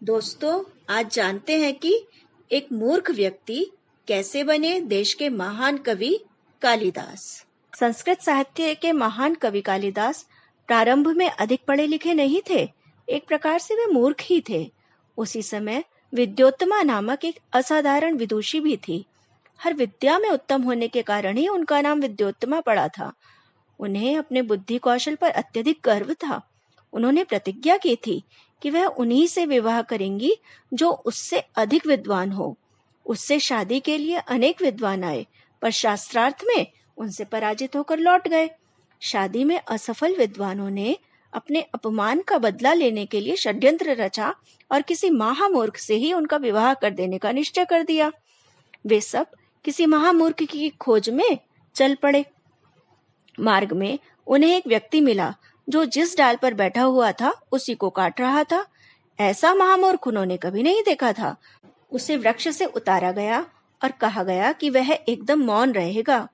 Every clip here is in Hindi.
दोस्तों, आज जानते हैं कि एक मूर्ख व्यक्ति कैसे बने देश के महान कवि कालिदास। संस्कृत साहित्य के महान कवि कालिदास प्रारंभ में अधिक पढ़े लिखे नहीं थे। एक प्रकार से वे मूर्ख ही थे। उसी समय विद्योत्तमा नामक एक असाधारण विदुषी भी थी। हर विद्या में उत्तम होने के कारण ही उनका नाम विद्योत्तमा पड़ा था। उन्हें अपने बुद्धि कौशल पर अत्यधिक गर्व था। उन्होंने प्रतिज्ञा की थी कि वह उन्हीं से विवाह करेंगी जो उससे अधिक विद्वान हो। उससे शादी के लिए अनेक विद्वान आए, पर शास्त्रार्थ में उनसे पराजित होकर लौट गए। शादी में असफल विद्वानों ने अपने अपमान का बदला लेने के लिए षड्यंत्र रचा और किसी महामूर्ख से ही उनका विवाह कर देने का निश्चय कर दिया। वे सब किसी महामूर्ख की खोज में चल पड़े। मार्ग में उन्हें एक व्यक्ति मिला जो जिस डाल पर बैठा हुआ था उसी को काट रहा था। ऐसा महामूर्ख उन्होंने कभी नहीं देखा था। उसे वृक्ष से उतारा गया और कहा गया कि वह एकदम मौन रहेगा।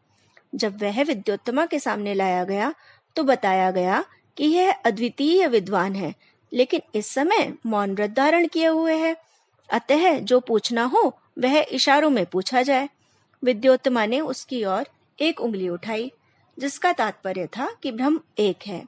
जब वह विद्योत्तमा के सामने लाया गया तो बताया गया कि यह अद्वितीय विद्वान है, लेकिन इस समय मौन व्रत धारण किए हुए है। अतः जो पूछना हो वह इशारों में पूछा जाए। विद्योत्तमा ने उसकी ओर एक उंगली उठाई, जिसका तात्पर्य था कि ब्रह्म एक है।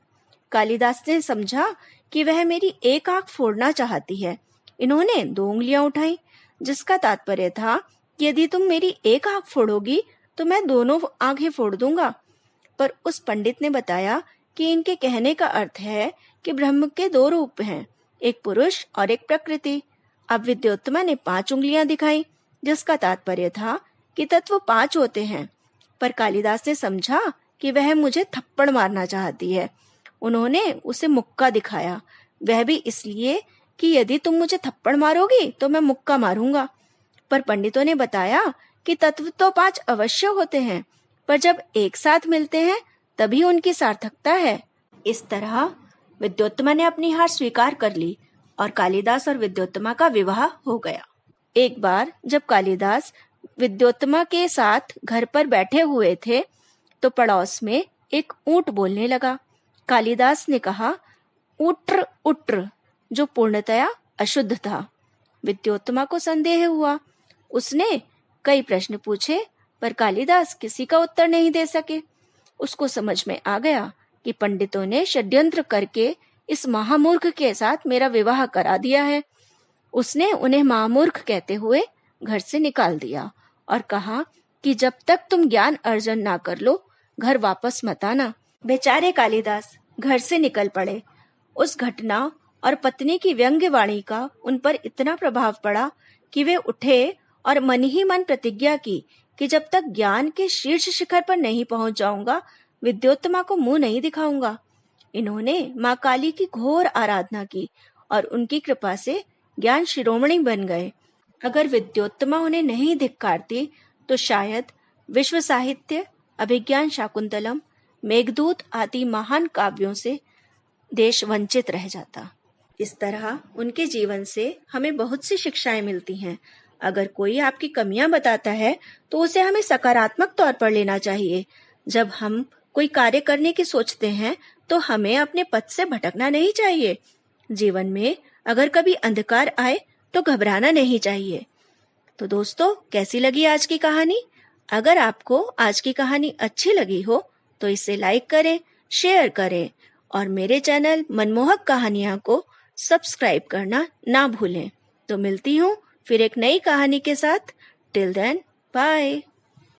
कालिदास ने समझा कि वह मेरी एक आंख फोड़ना चाहती है। इन्होंने दो उंगलियां उठाई, जिसका तात्पर्य था कि यदि तुम मेरी एक आंख फोड़ोगी तो मैं दोनों आंखें फोड़ दूंगा। पर उस पंडित ने बताया कि इनके कहने का अर्थ है कि ब्रह्म के दो रूप हैं, एक पुरुष और एक प्रकृति। अब विद्योत्तमा ने 5 उंगलियां दिखाई, जिसका तात्पर्य था कि तत्व 5 होते हैं। पर कालिदास ने समझा कि वह मुझे थप्पड़ मारना चाहती है। उन्होंने उसे मुक्का दिखाया, वह भी इसलिए कि यदि तुम मुझे थप्पड़ मारोगी तो मैं मुक्का मारूंगा। पर पंडितों ने बताया कि तत्व तो 5 अवश्य होते हैं, पर जब एक साथ मिलते हैं तभी उनकी सार्थकता है। इस तरह विद्योत्तमा ने अपनी हार स्वीकार कर ली और कालिदास और विद्योत्तमा का विवाह हो गया। एक बार जब कालिदास विद्योत्तमा के साथ घर पर बैठे हुए थे तो पड़ोस में एक ऊंट बोलने लगा। कालिदास ने कहा, उट्र उट्र, जो पूर्णतया अशुद्ध था। विद्योत्तमा को संदेह हुआ। उसने कई प्रश्न पूछे, पर कालिदास किसी का उत्तर नहीं दे सके। उसको समझ में आ गया कि पंडितों ने षड्यंत्र करके इस महामूर्ख के साथ मेरा विवाह करा दिया है। उसने उन्हें महामूर्ख कहते हुए घर से निकाल दिया और कहा कि जब तक तुम ज्ञान अर्जन ना कर लो, घर वापस मत आना। बेचारे कालिदास घर से निकल पड़े। उस घटना और पत्नी की व्यंग्य वाणी का उन पर इतना प्रभाव पड़ा कि वे उठे और मन ही मन प्रतिज्ञा की कि जब तक ज्ञान के शीर्ष शिखर पर नहीं पहुंच जाऊंगा, विद्योत्तमा को मुंह नहीं दिखाऊंगा। इन्होंने माँ काली की घोर आराधना की और उनकी कृपा से ज्ञान शिरोमणि बन गए। अगर विद्योत्तमा उन्हें नहीं धिक्कारती तो शायद विश्व साहित्य, अभिज्ञान शाकुंतलम, मेघदूत आदि महान काव्यों से देश वंचित रह जाता। इस तरह उनके जीवन से हमें बहुत सी शिक्षाएं मिलती हैं। अगर कोई आपकी कमियां बताता है तो उसे हमें सकारात्मक तौर पर लेना चाहिए। जब हम कोई कार्य करने की सोचते हैं तो हमें अपने पथ से भटकना नहीं चाहिए। जीवन में अगर कभी अंधकार आए तो घबराना नहीं चाहिए। तो दोस्तों, कैसी लगी आज की कहानी? अगर आपको आज की कहानी अच्छी लगी हो तो इसे लाइक करें, शेयर करें और मेरे चैनल मनमोहक कहानियां को सब्सक्राइब करना ना भूलें। तो मिलती हूँ फिर एक नई कहानी के साथ। Till then, bye.